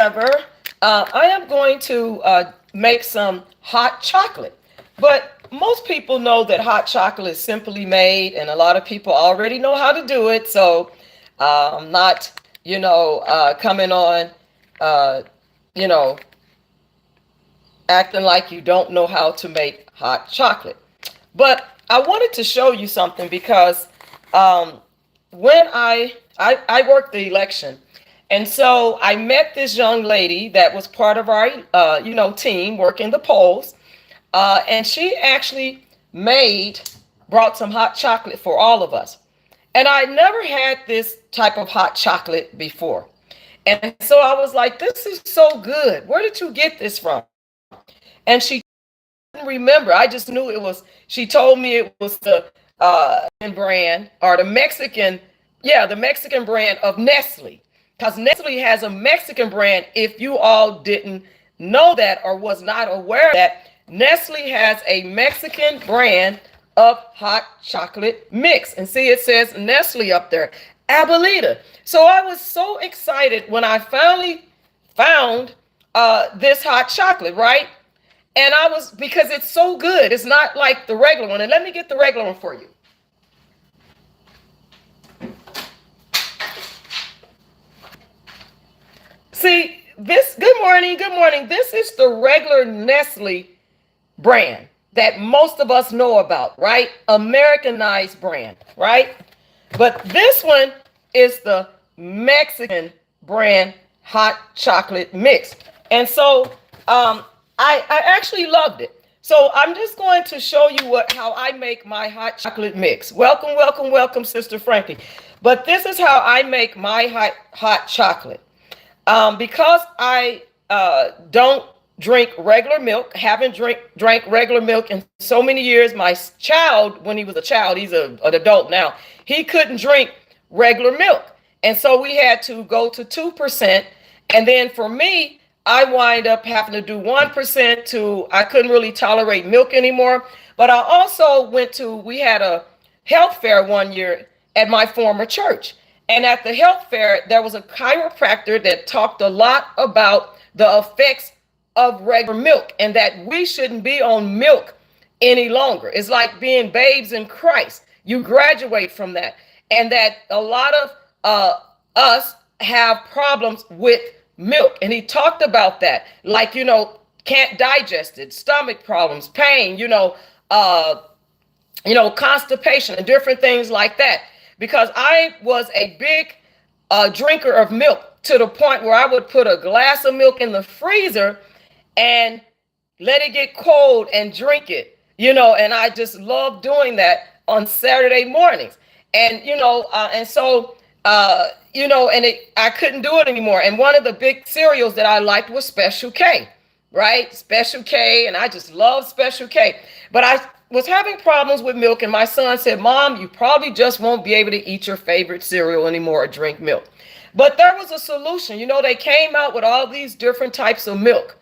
I am going to make some hot chocolate. But most people know that hot chocolate is simply made, and a lot of people already know how to do it. So I'm not, coming on, uh, you know, acting like you don't know how to make hot chocolate. But I wanted to show you something because um, when I worked the election, and so I met this young lady that was part of our team working the polls, and she actually made brought some hot chocolate for all of us. And I never had this type of hot chocolate before. And so I was like, this is so good. Where did you get this from? And she didn't remember. I just knew it was, she told me it was the brand or the Mexican brand of Nestle. Because Nestle has a Mexican brand. If you all didn't know that or was not aware of that, Nestle has a Mexican brand of hot chocolate mix. And see, it says Nestle up there, Abuelita. So I was so excited when I finally found this hot chocolate, right? And because it's so good. It's not like the regular one. And let me get the regular one for you. See, good morning. This is the regular Nestle brand that most of us know about, right? Americanized brand, right? But this one is the Mexican brand hot chocolate mix. And so I actually loved it. So I'm just going to show you how I make my hot chocolate mix. Welcome, Sister Frankie. But this is how I make my hot chocolate. Because I don't drink regular milk, haven't drank regular milk in so many years. My child, when he was a child, he's an adult now, he couldn't drink regular milk. And so we had to go to 2%. And then for me, I wind up having to do 1% I couldn't really tolerate milk anymore. But I also we had a health fair one year at my former church. And at the health fair, there was a chiropractor that talked a lot about the effects of regular milk and that we shouldn't be on milk any longer. It's like being babes in Christ. You graduate from that. And that a lot of us have problems with milk. And he talked about that, like, can't digest it, stomach problems, pain, constipation and different things like that. Because I was a big drinker of milk to the point where I would put a glass of milk in the freezer and let it get cold and drink it, and I just love doing that on Saturday mornings. And, I couldn't do it anymore. And one of the big cereals that I liked was Special K, right? Special K. And I just love Special K. But I was having problems with milk. And my son said, Mom, you probably just won't be able to eat your favorite cereal anymore or drink milk. But there was a solution. They came out with all these different types of milk.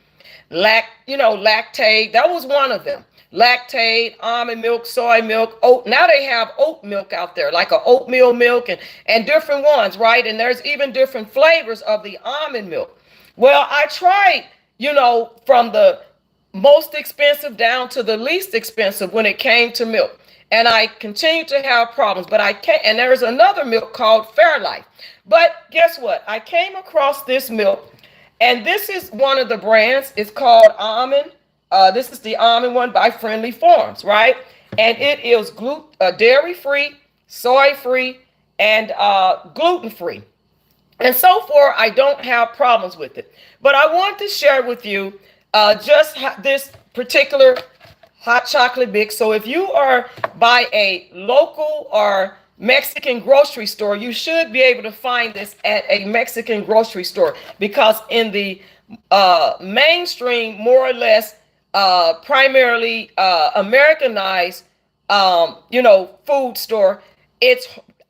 Lactate, that was one of them. Lactate, almond milk, soy milk, oat. Now they have oat milk out there, like a oatmeal milk and different ones, right? And there's even different flavors of the almond milk. Well, I tried, from the most expensive down to the least expensive when it came to milk. And I continued to have problems, but I can't. And there's another milk called Fairlife. But guess what? I came across this milk, and this is one of the brands. It's called Almond. This is the almond one by Friendly Farms, right? And it is dairy-free, soy-free, and gluten-free. And so far, I don't have problems with it. But I want to share with you this particular hot chocolate mix. So if you are by a local or Mexican grocery store, you should be able to find this at a Mexican grocery store, because in the mainstream, more or less, primarily Americanized, food store,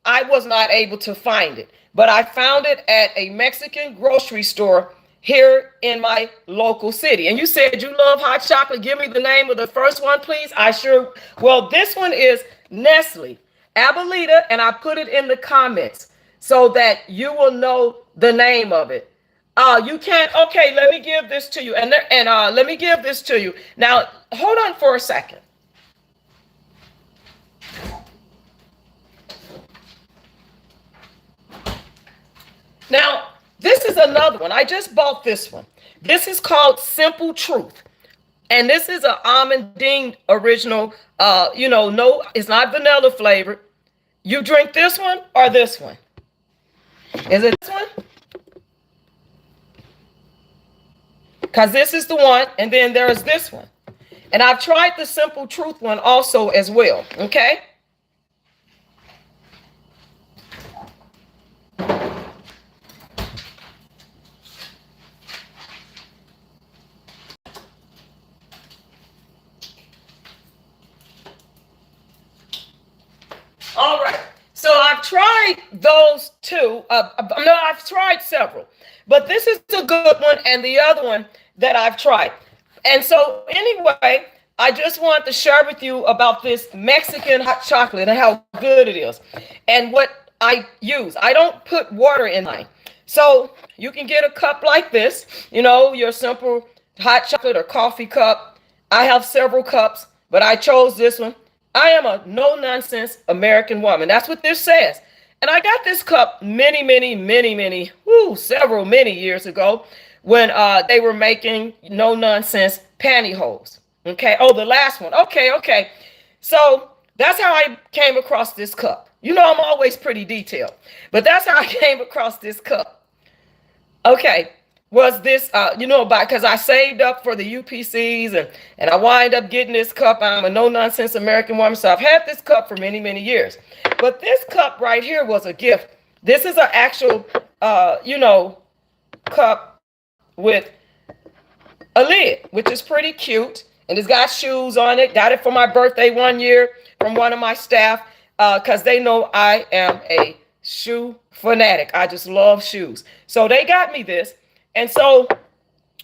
I was not able to find it, but I found it at a Mexican grocery store here in my local city. And you said you love hot chocolate. Give me the name of the first one, please. Well, this one is Nestle Abuelita, and I put it in the comments so that you will know the name of it. You can't. Okay, let me give this to you, and let me give this to you. Now, hold on for a second. Now, this is another one. I just bought this one. This is called Simple Truth. And this is an almond original. No, it's not vanilla flavored. You drink this one or this one? Is it this one? Because this is the one, and then there's this one. And I've tried the Simple Truth one also as well, okay? All right. So I've tried those two. No, I've tried several, but this is a good one, and the other one that I've tried. And so anyway, I just wanted to share with you about this Mexican hot chocolate and how good it is, and what I use. I don't put water in mine, so you can get a cup like this. Your simple hot chocolate or coffee cup. I have several cups, but I chose this one. I am a no-nonsense American woman. That's what this says. And I got this cup many years ago when they were making no-nonsense pantyhose. Okay. Oh, the last one. Okay. So that's how I came across this cup. I'm always pretty detailed, but that's how I came across this cup. Okay. Was this, because I saved up for the UPCs and I wind up getting this cup. I'm a no-nonsense American woman, so I've had this cup for many years. But this cup right here was a gift. This is an actual, cup with a lid, which is pretty cute. And it's got shoes on it. Got it for my birthday one year from one of my staff because they know I am a shoe fanatic. I just love shoes. So they got me this. And so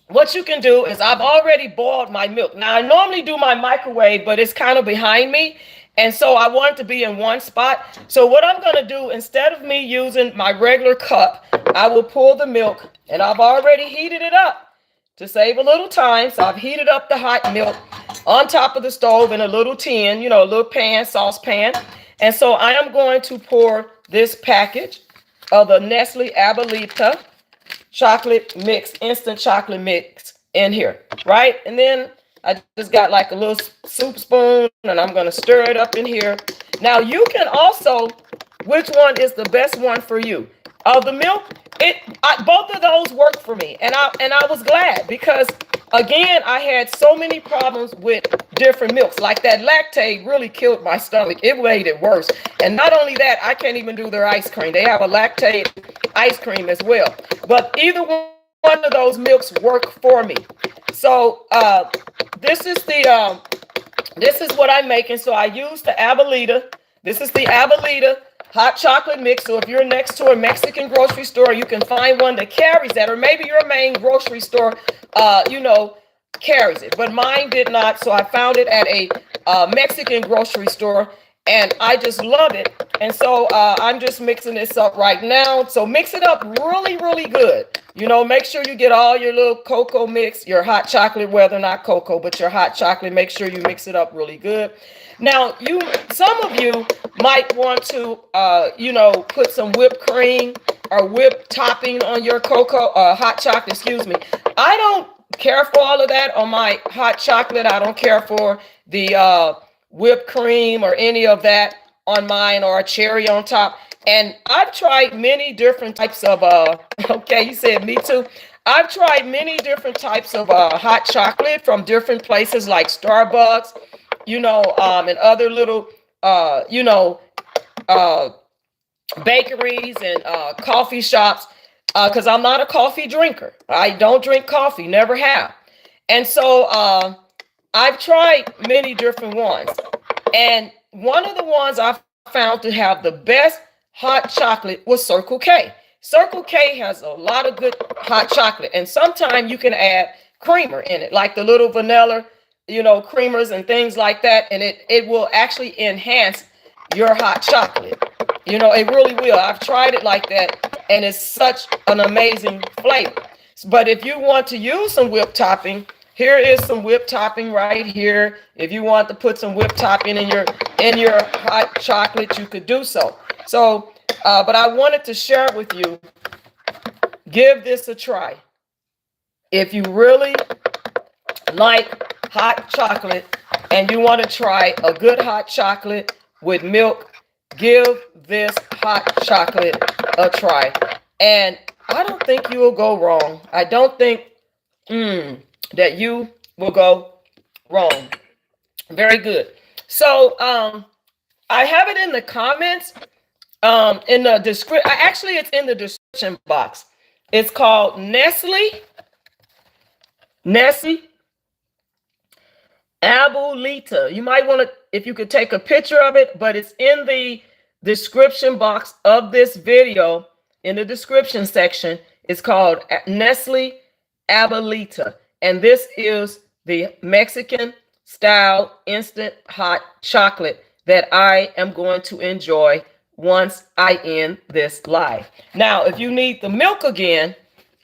what you can do is I've already boiled my milk. Now, I normally do my microwave, but it's kind of behind me. And so I want it to be in one spot. So what I'm going to do, instead of me using my regular cup, I will pull the milk, and I've already heated it up to save a little time. So I've heated up the hot milk on top of the stove in a little tin, a little pan, saucepan. And so I am going to pour this package of the Nestle ABUELITA chocolate mix, instant chocolate mix in here, right? And then I just got like a little soup spoon, and I'm going to stir it up in here. Now you can also, which one is the best one for you? The milk, both of those worked for me, and I was glad because again, I had so many problems with different milks. Like that lactate really killed my stomach. It made it worse. And not only that, I can't even do their ice cream. They have a lactate ice cream as well. But either one of those milks work for me. So this is what I'm making. So I use the ABUELITA. This is the ABUELITA hot chocolate mix. So if you're next to a Mexican grocery store, you can find one that carries that, or maybe your main grocery store, carries it. But mine did not. So I found it at a Mexican grocery store, and I just love it. And so I'm just mixing this up right now. So mix it up really good. Make sure you get all your little cocoa mix, your hot chocolate, whether or not cocoa, but your hot chocolate, make sure you mix it up really good. Now, some of you might want to, put some whipped cream or whipped topping on your hot chocolate, excuse me. I don't care for all of that on my hot chocolate. I don't care for the whipped cream or any of that on mine, or a cherry on top. And I've tried many different types of, okay, you said me too. I've tried many different types of hot chocolate from different places like Starbucks, and other little, bakeries and coffee shops, because I'm not a coffee drinker. I don't drink coffee, never have. And so I've tried many different ones. And one of the ones I found to have the best hot chocolate was Circle K. Circle K has a lot of good hot chocolate. And sometimes you can add creamer in it, like the little vanilla, creamers and things like that. And it will actually enhance your hot chocolate. It really will. I've tried it like that, and it's such an amazing flavor. But if you want to use some whipped topping, here is some whipped topping right here. If you want to put some whipped topping in your hot chocolate, you could do so. So, but I wanted to share with you. Give this a try. If you really like hot chocolate and you want to try a good hot chocolate with milk, give this hot chocolate a try. And I don't think you will go wrong. I don't think that you will go wrong. Very good. So I have it in the comments, in the description. Actually, it's in the description box. It's called Nestle ABUELITA. You might want to, if you could take a picture of it, but it's in the description box of this video. In the description section, it's called Nestle ABUELITA. And this is the Mexican style instant hot chocolate that I am going to enjoy once I end this live. Now, if you need the milk again,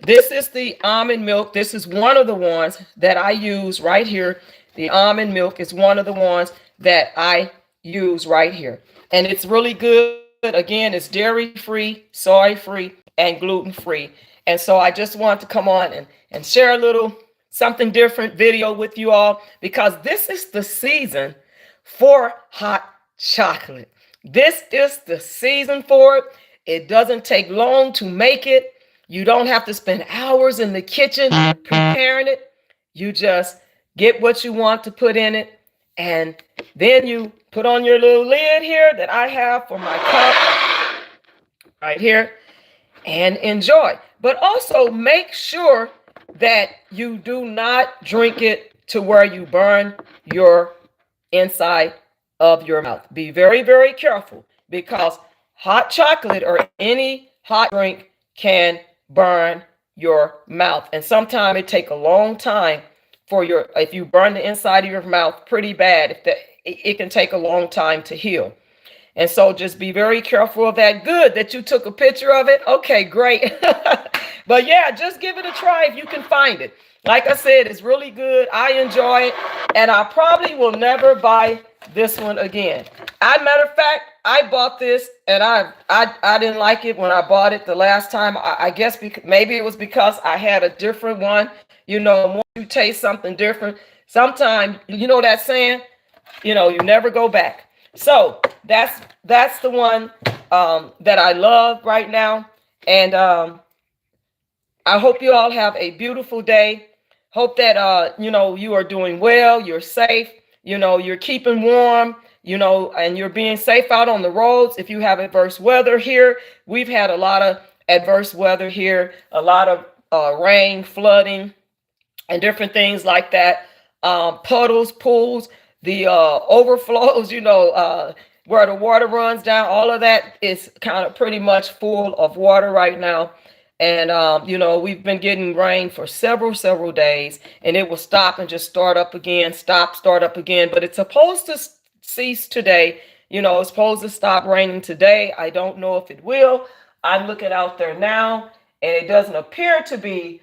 this is the almond milk. This is one of the ones that I use right here. The almond milk is one of the ones that I use right here. And it's really good. Again, it's dairy-free, soy-free, and gluten-free. And so I just want to come on and share a little something different video with you all, because this is the season for hot chocolate. This is the season for it. It doesn't take long to make it. You don't have to spend hours in the kitchen preparing it. You just get what you want to put in it, and then you put on your little lid here that I have for my cup right here and enjoy. But also make sure that you do not drink it to where you burn your inside of your mouth. Be very, very careful, because hot chocolate or any hot drink can burn your mouth. And sometimes it takes a long time for if you burn the inside of your mouth pretty bad, it can take a long time to heal. And so just be very careful of that. Good that you took a picture of it. Okay, great. But yeah, just give it a try if you can find it. Like I said, it's really good. I enjoy it. And I probably will never buy this one again. Matter of fact, I bought this and I didn't like it when I bought it the last time. I guess maybe it was because I had a different one. You know, once you taste something different, sometimes, you know that saying, you never go back. So that's the one that I love right now. And I hope you all have a beautiful day. Hope that, you are doing well. You're safe. You're keeping warm, and you're being safe out on the roads. If you have adverse weather here, we've had a lot of adverse weather here, a lot of rain, flooding, and different things like that. Puddles, pools, the overflows, where the water runs down, all of that is kind of pretty much full of water right now. And, we've been getting rain for several days, and it will stop and just start up again, start up again. But it's supposed to cease today. It's supposed to stop raining today. I don't know if it will. I'm looking out there now, and it doesn't appear to be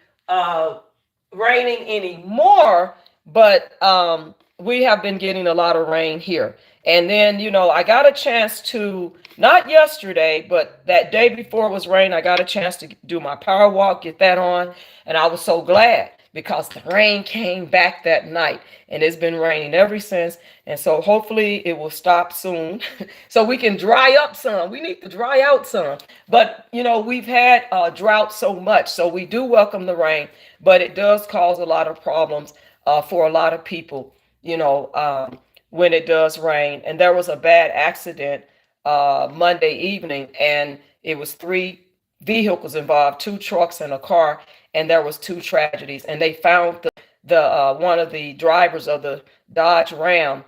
raining anymore, but we have been getting a lot of rain here. And then, I got a chance to, not yesterday, but that day before it was rain, I got a chance to do my power walk, get that on. And I was so glad, because the rain came back that night, and it's been raining ever since. And so hopefully it will stop soon so we can dry up some. We need to dry out some. But, we've had drought so much, so we do welcome the rain, but it does cause a lot of problems for a lot of people, when it does rain. And there was a bad accident Monday evening, and it was 3 vehicles involved, 2 trucks and a car, and there was 2 tragedies. And they found the one of the drivers of the Dodge Ram.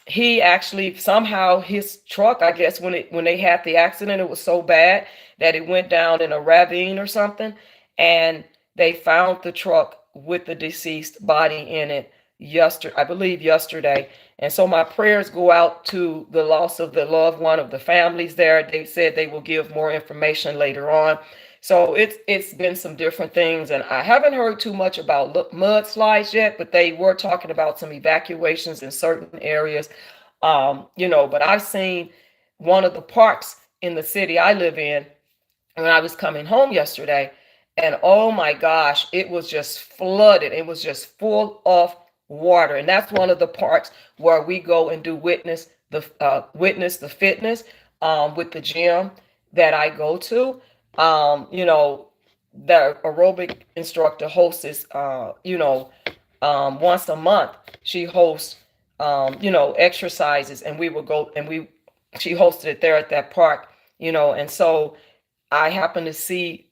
He actually, somehow his truck, I guess when they had the accident, it was so bad that it went down in a ravine or something, and they found the truck with the deceased body in it yesterday. And so my prayers go out to the loss of the loved one, of the families there. They said they will give more information later on. So it's been some different things, and I haven't heard too much about mudslides yet, but they were talking about some evacuations in certain areas. But I've seen one of the parks in the city I live in when I was coming home yesterday, and oh my gosh, it was just flooded. It was just full of water, and that's one of the parts where we go and do witness the fitness with the gym that I go to. The aerobic instructor hosts once a month. She hosts exercises, and we will go and we she hosted it there at that park, and so I happened to see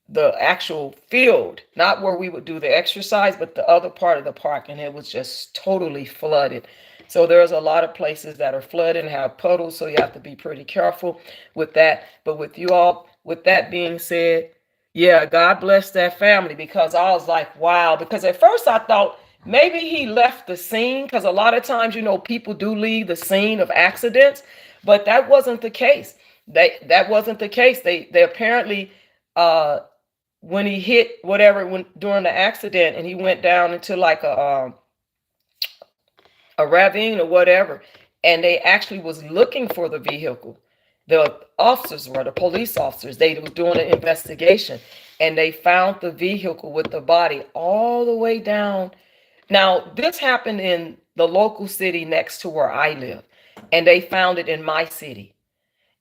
the actual field, not where we would do the exercise, but the other part of the park, and it was just totally flooded. So there's a lot of places that are flooded and have puddles, so you have to be pretty careful with that. But with you all, with that being said, yeah, God bless that family, because I was like, wow, because at first I thought maybe he left the scene, because a lot of times, people do leave the scene of accidents, but that wasn't the case. That wasn't the case. They apparently uh when he hit whatever when during the accident, and he went down into like a ravine or whatever, and they actually was looking for the vehicle. The officers were the police officers. They were doing an investigation, and they found the vehicle with the body all the way down. Now, this happened in the local city next to where I live, and they found it in my city.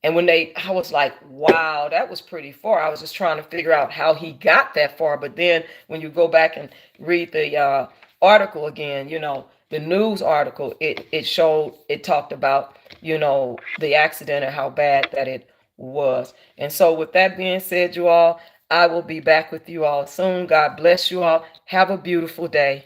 And I was like, wow, that was pretty far. I was just trying to figure out how he got that far. But then when you go back and read the article again, the news article, it talked about, the accident and how bad that it was. And so with that being said, you all, I will be back with you all soon. God bless you all. Have a beautiful day.